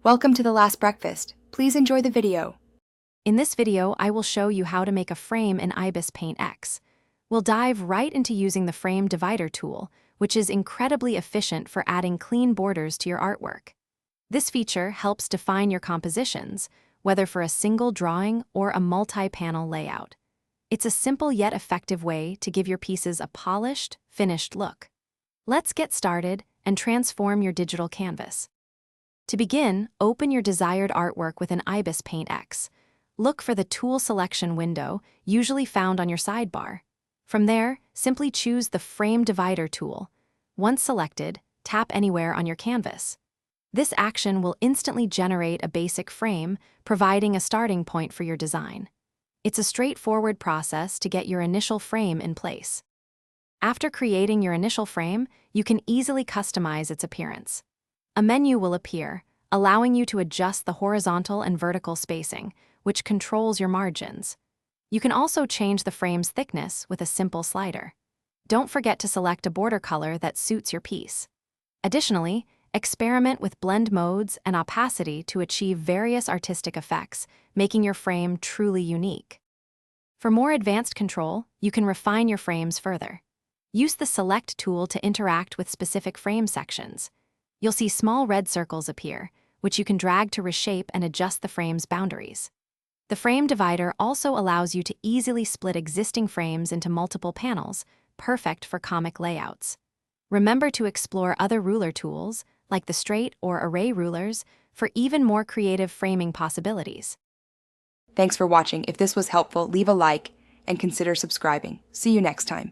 Welcome to The Last Breakfast. Please enjoy the video. In this video, I will show you how to make a frame in IBIS Paint X. We'll dive right into using the frame divider tool, which is incredibly efficient for adding clean borders to your artwork. This feature helps define your compositions, whether for a single drawing or a multi-panel layout. It's a simple yet effective way to give your pieces a polished, finished look. Let's get started and transform your digital canvas. To begin, open your desired artwork with an IBIS Paint X. Look for the Tool Selection window, usually found on your sidebar. From there, simply choose the Frame Divider tool. Once selected, tap anywhere on your canvas. This action will instantly generate a basic frame, providing a starting point for your design. It's a straightforward process to get your initial frame in place. After creating your initial frame, you can easily customize its appearance. A menu will appear, allowing you to adjust the horizontal and vertical spacing, which controls your margins. You can also change the frame's thickness with a simple slider. Don't forget to select a border color that suits your piece. Additionally, experiment with blend modes and opacity to achieve various artistic effects, making your frame truly unique. For more advanced control, you can refine your frames further. Use the Select tool to interact with specific frame sections. You'll see small red circles appear, which you can drag to reshape and adjust the frame's boundaries. The frame divider also allows you to easily split existing frames into multiple panels, perfect for comic layouts. Remember to explore other ruler tools, like the straight or array rulers, for even more creative framing possibilities. Thanks for watching. If this was helpful, leave a like and consider subscribing. See you next time.